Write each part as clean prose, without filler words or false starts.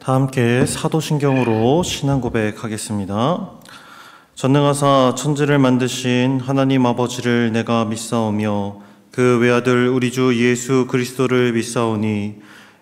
다 함께 사도신경으로 신앙 고백하겠습니다. 전능하사 천지를 만드신 하나님 아버지를 내가 믿사오며 그 외아들 우리 주 예수 그리스도를 믿사오니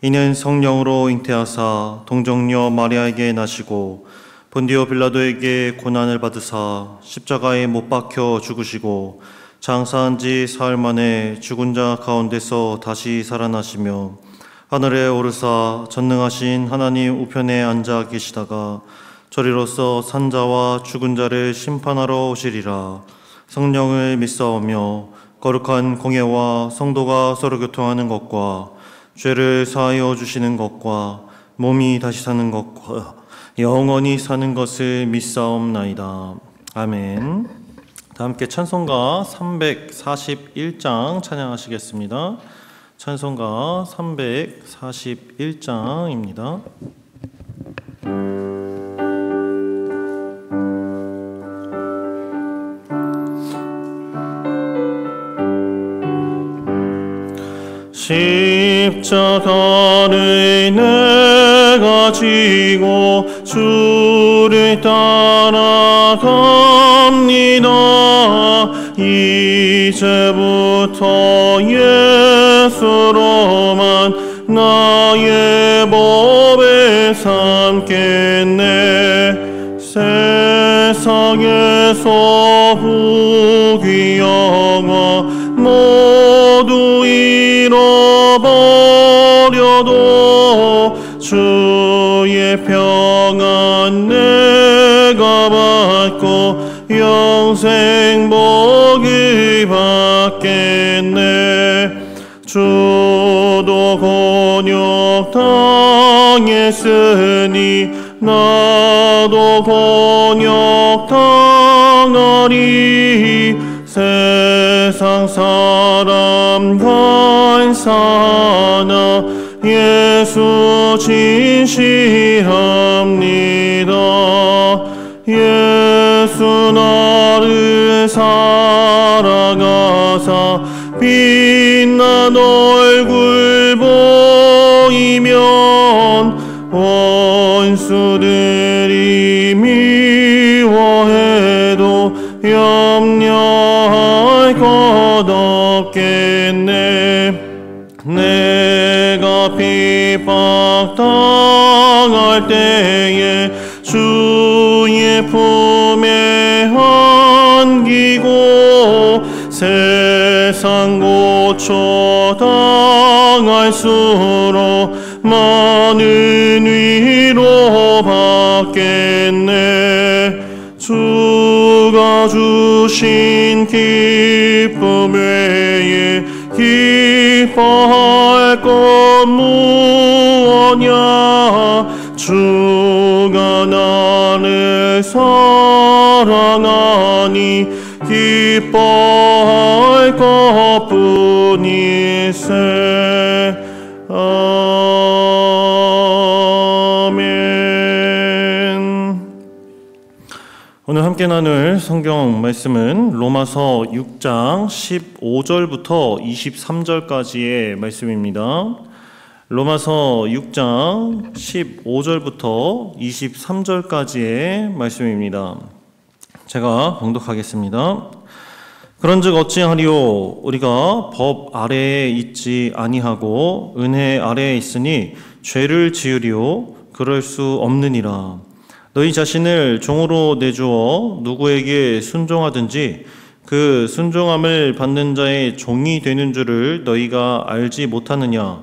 이는 성령으로 잉태하사 동정녀 마리아에게 나시고 본디오 빌라도에게 고난을 받으사 십자가에 못 박혀 죽으시고 장사한 지 사흘 만에 죽은 자 가운데서 다시 살아나시며 하늘에 오르사 전능하신 하나님 우편에 앉아 계시다가 저리로서 산자와 죽은 자를 심판하러 오시리라. 성령을 믿사오며 거룩한 공예와 성도가 서로 교통하는 것과 죄를 사하여 주시는 것과 몸이 다시 사는 것과 영원히 사는 것을 믿사옵나이다. 아멘. 다 함께 찬송가 341장 찬양하시겠습니다. 찬송가 341장입니다. 십자가를 내가 지고 주를 따라갑니다. 이제부터 예수로만 나의 법을 삼겠네. 세상에서 후기 영화 모두 잃어버려도 주의 평안 내가 받고 영생 복을 받겠네. 주도 곤욕 당했으니 나도 곤욕 당하리. 세상 사람 간사나 예수 진실합니다. 예수 나를 사랑하사 빛난 얼굴 보이면 원수들이 미워해도 염려할 것 없겠네. 내가 핍박당할 때에 주의 품에 안기고 세상 고초 당할수록 많은 위로 받겠네. 주가 주신 기쁨 외에 기뻐할 것 무엇냐. 주가 나를 사랑하니 기뻐할 것뿐이세. 아멘. 오늘 함께 나눌 성경 말씀은 로마서 6장 15절부터 23절까지의 말씀입니다. 로마서 6장 15절부터 23절까지의 말씀입니다. 제가 봉독하겠습니다. 그런즉 어찌하리요? 우리가 법 아래에 있지 아니하고 은혜 아래에 있으니 죄를 지으리요? 그럴 수 없느니라. 너희 자신을 종으로 내주어 누구에게 순종하든지 그 순종함을 받는 자의 종이 되는 줄을 너희가 알지 못하느냐?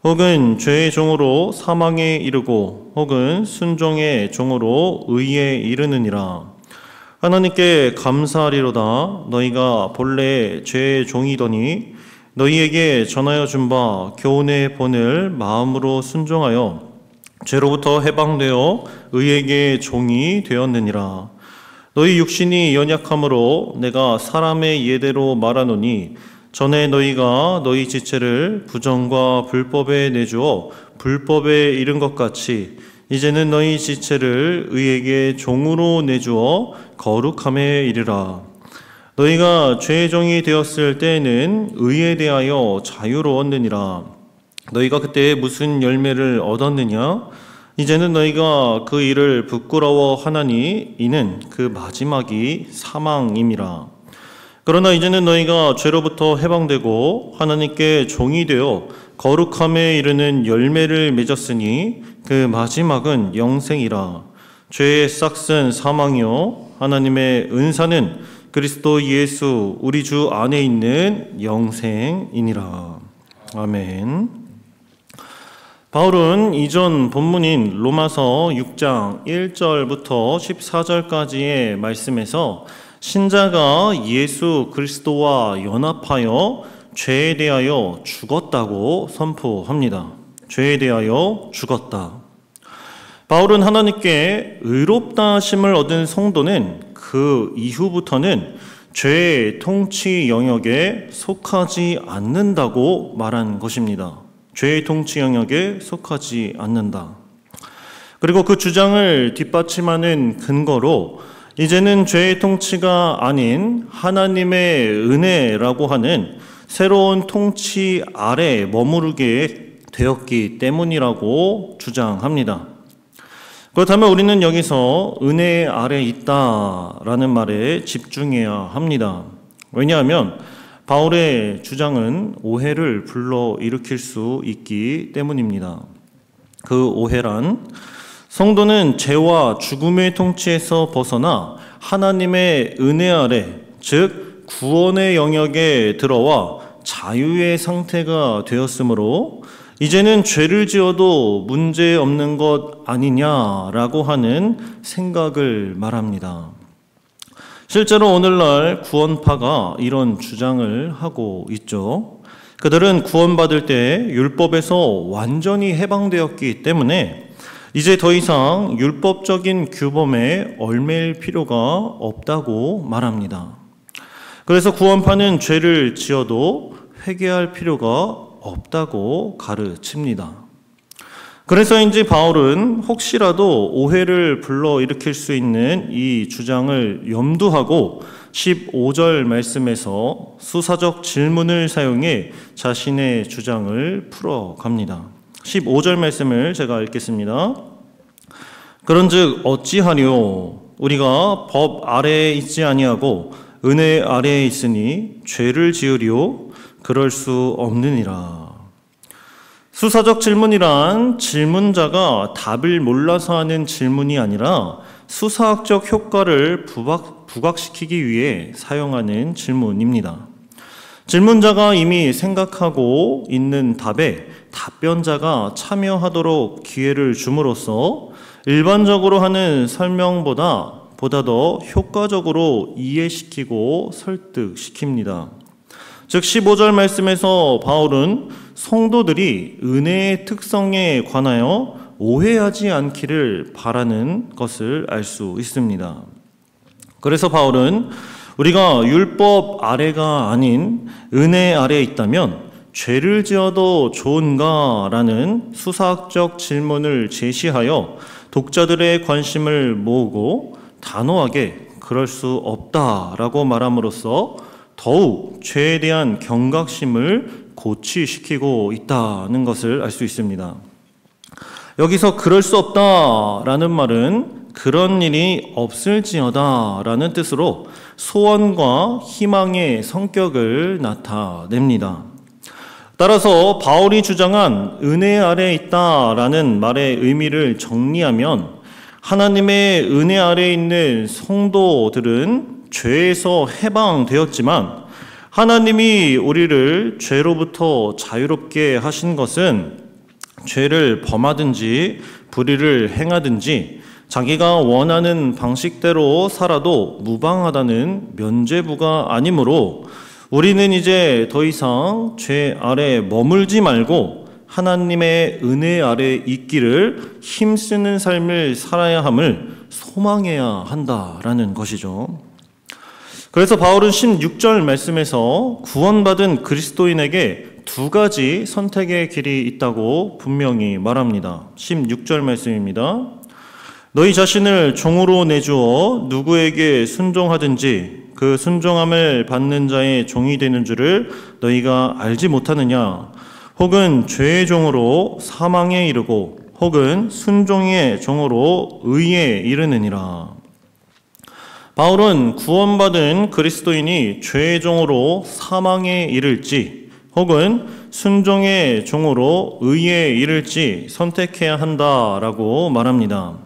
혹은 죄의 종으로 사망에 이르고 혹은 순종의 종으로 의에 이르느니라. 하나님께 감사하리로다. 너희가 본래 죄의 종이더니 너희에게 전하여 준 바 교훈의 본을 마음으로 순종하여 죄로부터 해방되어 의에게 종이 되었느니라. 너희 육신이 연약함으로 내가 사람의 예대로 말하노니 전에 너희가 너희 지체를 부정과 불법에 내주어 불법에 이른 것 같이 이제는 너희 지체를 의에게 종으로 내주어 거룩함에 이르라. 너희가 죄의 종이 되었을 때에는 의에 대하여 자유로웠느니라. 너희가 그때 무슨 열매를 얻었느냐? 이제는 너희가 그 일을 부끄러워하나니 이는 그 마지막이 사망임이라. 그러나 이제는 너희가 죄로부터 해방되고 하나님께 종이 되어 거룩함에 이르는 열매를 맺었으니 그 마지막은 영생이라. 죄의 싹은 사망이요 하나님의 은사는 그리스도 예수 우리 주 안에 있는 영생이니라. 아멘. 바울은 이전 본문인 로마서 6장 1절부터 14절까지의 말씀에서 신자가 예수 그리스도와 연합하여 죄에 대하여 죽었다고 선포합니다. 죄에 대하여 죽었다. 바울은 하나님께 의롭다 하심을 얻은 성도는 그 이후부터는 죄의 통치 영역에 속하지 않는다고 말한 것입니다. 죄의 통치 영역에 속하지 않는다. 그리고 그 주장을 뒷받침하는 근거로 이제는 죄의 통치가 아닌 하나님의 은혜라고 하는 새로운 통치 아래 머무르게 되었기 때문이라고 주장합니다. 그렇다면 우리는 여기서 은혜 아래 있다라는 말에 집중해야 합니다. 왜냐하면 바울의 주장은 오해를 불러일으킬 수 있기 때문입니다. 그 오해란 성도는 죄와 죽음의 통치에서 벗어나 하나님의 은혜 아래, 즉 구원의 영역에 들어와 자유의 상태가 되었으므로 이제는 죄를 지어도 문제 없는 것 아니냐라고 하는 생각을 말합니다. 실제로 오늘날 구원파가 이런 주장을 하고 있죠. 그들은 구원받을 때 율법에서 완전히 해방되었기 때문에 이제 더 이상 율법적인 규범에 얽매일 필요가 없다고 말합니다. 그래서 구원파는 죄를 지어도 회개할 필요가 없다고 가르칩니다. 그래서인지 바울은 혹시라도 오해를 불러일으킬 수 있는 이 주장을 염두하고 15절 말씀에서 수사적 질문을 사용해 자신의 주장을 풀어갑니다. 15절 말씀을 제가 읽겠습니다. 그런즉 어찌하리요? 우리가 법 아래에 있지 아니하고 은혜 아래에 있으니 죄를 지으리요? 그럴 수 없느니라. 수사적 질문이란 질문자가 답을 몰라서 하는 질문이 아니라 수사학적 효과를 부각시키기 위해 사용하는 질문입니다. 질문자가 이미 생각하고 있는 답에 답변자가 참여하도록 기회를 줌으로써 일반적으로 하는 설명보다 더 효과적으로 이해시키고 설득시킵니다. 즉 15절 말씀에서 바울은 성도들이 은혜의 특성에 관하여 오해하지 않기를 바라는 것을 알 수 있습니다. 그래서 바울은 우리가 율법 아래가 아닌 은혜 아래에 있다면 죄를 지어도 좋은가라는 수사학적 질문을 제시하여 독자들의 관심을 모으고 단호하게 그럴 수 없다라고 말함으로써 더욱 죄에 대한 경각심을 고취시키고 있다는 것을 알 수 있습니다. 여기서 그럴 수 없다라는 말은 그런 일이 없을지어다라는 뜻으로 소원과 희망의 성격을 나타냅니다. 따라서 바울이 주장한 은혜 아래에 있다라는 말의 의미를 정리하면 하나님의 은혜 아래에 있는 성도들은 죄에서 해방되었지만 하나님이 우리를 죄로부터 자유롭게 하신 것은 죄를 범하든지 불의를 행하든지 자기가 원하는 방식대로 살아도 무방하다는 면죄부가 아니므로 우리는 이제 더 이상 죄 아래 머물지 말고 하나님의 은혜 아래 있기를 힘쓰는 삶을 살아야 함을 소망해야 한다라는 것이죠. 그래서 바울은 16절 말씀에서 구원받은 그리스도인에게 두 가지 선택의 길이 있다고 분명히 말합니다. 16절 말씀입니다. 너희 자신을 종으로 내주어 누구에게 순종하든지 그 순종함을 받는 자의 종이 되는 줄을 너희가 알지 못하느냐? 혹은 죄의 종으로 사망에 이르고 혹은 순종의 종으로 의에 이르느니라. 바울은 구원받은 그리스도인이 죄의 종으로 사망에 이를지 혹은 순종의 종으로 의에 이를지 선택해야 한다라고 말합니다.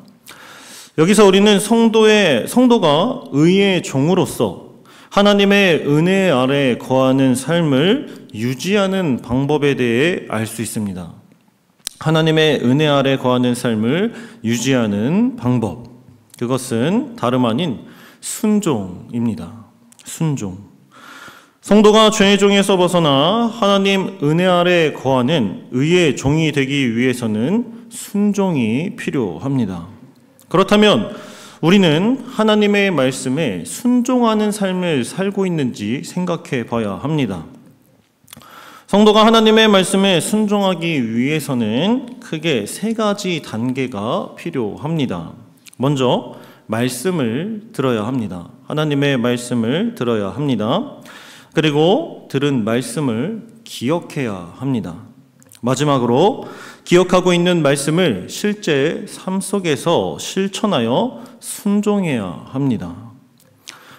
여기서 우리는 성도가 의의 종으로서 하나님의 은혜 아래 거하는 삶을 유지하는 방법에 대해 알 수 있습니다. 하나님의 은혜 아래 거하는 삶을 유지하는 방법, 그것은 다름 아닌 순종입니다. 순종. 성도가 죄의 종에서 벗어나 하나님 은혜 아래 거하는 의의 종이 되기 위해서는 순종이 필요합니다. 그렇다면 우리는 하나님의 말씀에 순종하는 삶을 살고 있는지 생각해 봐야 합니다. 성도가 하나님의 말씀에 순종하기 위해서는 크게 세 가지 단계가 필요합니다. 먼저 말씀을 들어야 합니다. 하나님의 말씀을 들어야 합니다. 그리고 들은 말씀을 기억해야 합니다. 마지막으로 기억하고 있는 말씀을 실제 삶 속에서 실천하여 순종해야 합니다.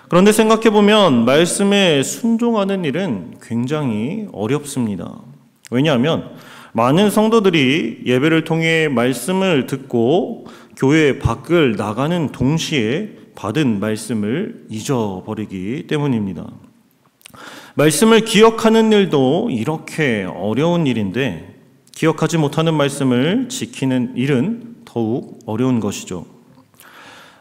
그런데 생각해보면 말씀에 순종하는 일은 굉장히 어렵습니다. 왜냐하면 많은 성도들이 예배를 통해 말씀을 듣고 교회 밖을 나가는 동시에 받은 말씀을 잊어버리기 때문입니다. 말씀을 기억하는 일도 이렇게 어려운 일인데 기억하지 못하는 말씀을 지키는 일은 더욱 어려운 것이죠.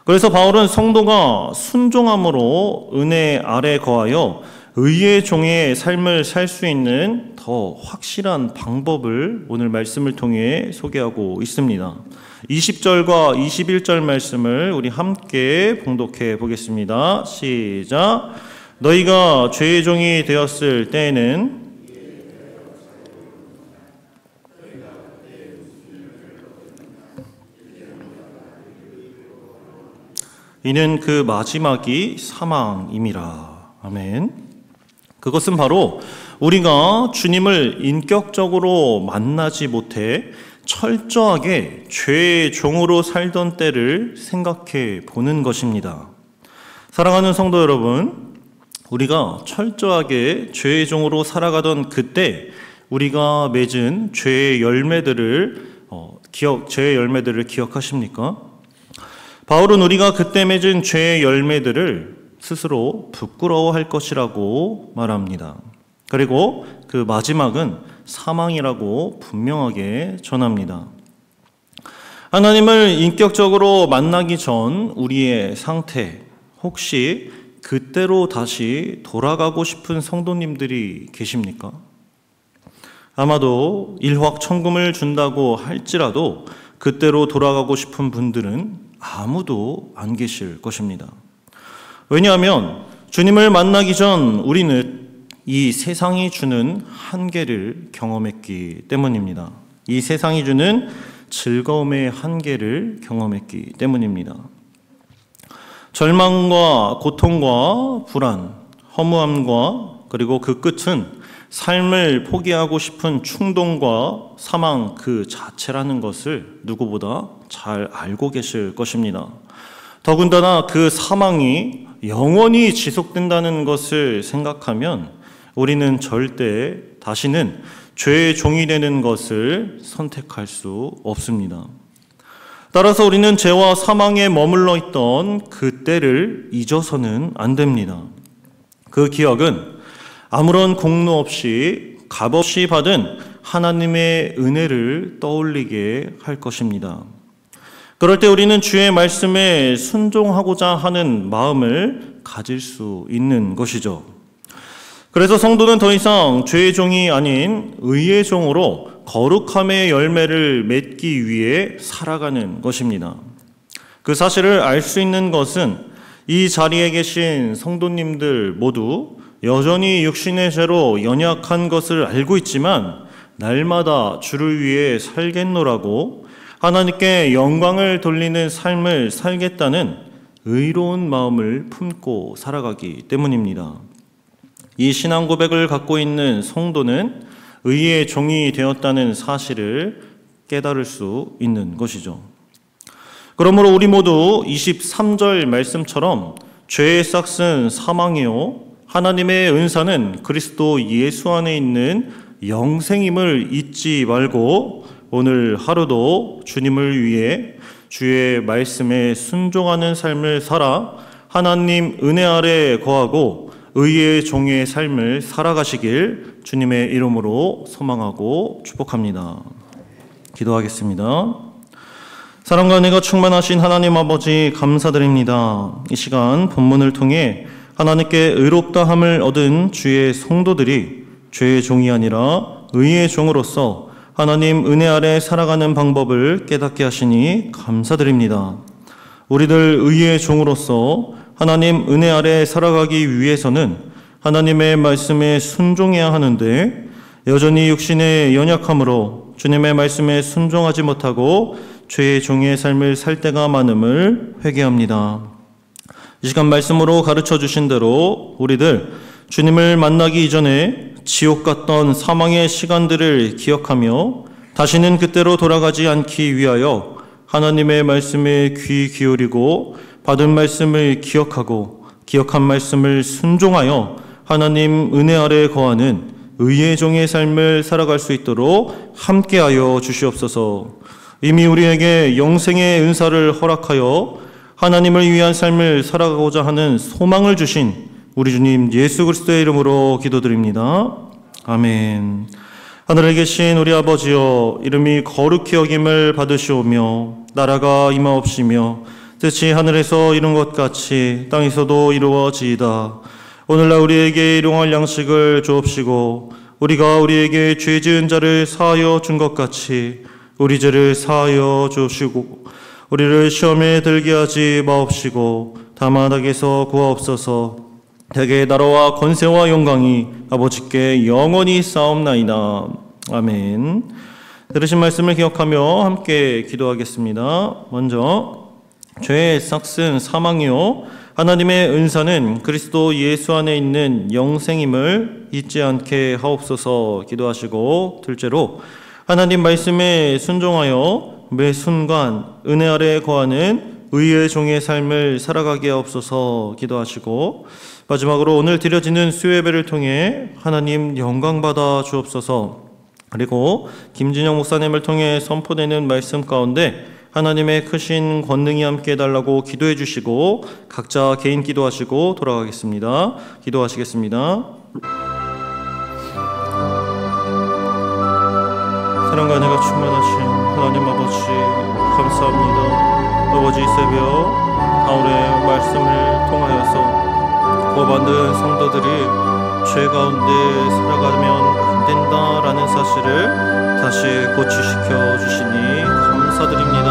그래서 바울은 성도가 순종함으로 은혜 아래 거하여 의의 종의 삶을 살 수 있는 더 확실한 방법을 오늘 말씀을 통해 소개하고 있습니다. 20절과 21절 말씀을 우리 함께 봉독해 보겠습니다. 시작. 너희가 죄의 종이 되었을 때에는 이는 그 마지막이 사망임이라. 아멘. 그것은 바로 우리가 주님을 인격적으로 만나지 못해 철저하게 죄의 종으로 살던 때를 생각해 보는 것입니다. 사랑하는 성도 여러분, 우리가 철저하게 죄의 종으로 살아가던 그때 우리가 맺은 죄의 열매들을 기억하십니까? 바울은 우리가 그때 맺은 죄의 열매들을 스스로 부끄러워할 것이라고 말합니다. 그리고 그 마지막은 사망이라고 분명하게 전합니다. 하나님을 인격적으로 만나기 전 우리의 상태, 혹시 그때로 다시 돌아가고 싶은 성도님들이 계십니까? 아마도 일확천금을 준다고 할지라도 그때로 돌아가고 싶은 분들은 아무도 안 계실 것입니다. 왜냐하면 주님을 만나기 전 우리는 이 세상이 주는 한계를 경험했기 때문입니다. 이 세상이 주는 즐거움의 한계를 경험했기 때문입니다. 절망과 고통과 불안, 허무함과 그리고 그 끝은 삶을 포기하고 싶은 충동과 사망 그 자체라는 것을 누구보다 잘 알고 계실 것입니다. 더군다나 그 사망이 영원히 지속된다는 것을 생각하면 우리는 절대 다시는 죄의 종이 되는 것을 선택할 수 없습니다. 따라서 우리는 죄와 사망에 머물러 있던 그 때를 잊어서는 안 됩니다. 그 기억은 아무런 공로 없이 값없이 받은 하나님의 은혜를 떠올리게 할 것입니다. 그럴 때 우리는 주의 말씀에 순종하고자 하는 마음을 가질 수 있는 것이죠. 그래서 성도는 더 이상 죄의 종이 아닌 의의 종으로 거룩함의 열매를 맺기 위해 살아가는 것입니다. 그 사실을 알 수 있는 것은 이 자리에 계신 성도님들 모두 여전히 육신의 죄로 연약한 것을 알고 있지만 날마다 주를 위해 살겠노라고 하나님께 영광을 돌리는 삶을 살겠다는 의로운 마음을 품고 살아가기 때문입니다. 이 신앙 고백을 갖고 있는 성도는 의의 종이 되었다는 사실을 깨달을 수 있는 것이죠. 그러므로 우리 모두 23절 말씀처럼 죄의 싹은 사망이요 하나님의 은사는 그리스도 예수 안에 있는 영생임을 잊지 말고 오늘 하루도 주님을 위해 주의 말씀에 순종하는 삶을 살아 하나님 은혜 아래 거하고 의의 종의 삶을 살아가시길 주님의 이름으로 소망하고 축복합니다. 기도하겠습니다. 사랑과 은혜가 충만하신 하나님 아버지 감사드립니다. 이 시간 본문을 통해 하나님께 의롭다함을 얻은 주의 성도들이 죄의 종이 아니라 의의 종으로서 하나님 은혜 아래 살아가는 방법을 깨닫게 하시니 감사드립니다. 우리들 의의 종으로서 하나님 은혜 아래 살아가기 위해서는 하나님의 말씀에 순종해야 하는데 여전히 육신의 연약함으로 주님의 말씀에 순종하지 못하고 죄의 종의 삶을 살 때가 많음을 회개합니다. 이 시간 말씀으로 가르쳐 주신 대로 우리들 주님을 만나기 이전에 지옥 같던 사망의 시간들을 기억하며 다시는 그때로 돌아가지 않기 위하여 하나님의 말씀에 귀 기울이고 받은 말씀을 기억하고 기억한 말씀을 순종하여 하나님 은혜 아래 거하는 의의 종의 삶을 살아갈 수 있도록 함께하여 주시옵소서. 이미 우리에게 영생의 은사를 허락하여 하나님을 위한 삶을 살아가고자 하는 소망을 주신 우리 주님 예수 그리스도의 이름으로 기도드립니다. 아멘. 하늘에 계신 우리 아버지여, 이름이 거룩히 여김을 받으시오며 나라가 임하옵시며 뜻이 하늘에서 이룬 것 같이 땅에서도 이루어지이다. 오늘날 우리에게 일용할 양식을 주옵시고 우리가 우리에게 죄 지은 자를 사하여 준 것 같이 우리 죄를 사하여 주시고 우리를 시험에 들게 하지 마옵시고 다만 악에서 구하옵소서. 대개 나라와 권세와 영광이 아버지께 영원히 쌓옵나이다. 아멘. 들으신 말씀을 기억하며 함께 기도하겠습니다. 먼저 죄의 싹은 사망이요 하나님의 은사는 그리스도 예수 안에 있는 영생임을 잊지 않게 하옵소서 기도하시고, 둘째로 하나님 말씀에 순종하여 매 순간 은혜 아래 거하는 의의 종의 삶을 살아가게 하옵소서 기도하시고, 마지막으로 오늘 드려지는 수요예배를 통해 하나님 영광받아 주옵소서. 그리고 김진영 목사님을 통해 선포되는 말씀 가운데 하나님의 크신 권능이 함께 해달라고 기도해 주시고 각자 개인 기도하시고 돌아가겠습니다. 기도하시겠습니다. 사랑과 은혜가 충만하신 하나님 아버지 감사합니다. 아버지, 이 새벽 바울의 말씀을 통하여서 구원받은 성도들이 죄 가운데 살아가면 안 된다라는 사실을 다시 고치시켜 주시니 감사드립니다.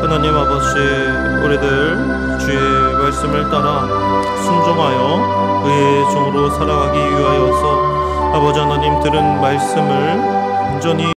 하나님 아버지, 우리들 주의 말씀을 따라 순종하여 의의 종으로 살아가기 위하여서 아버지 하나님 들은 말씀을 온전히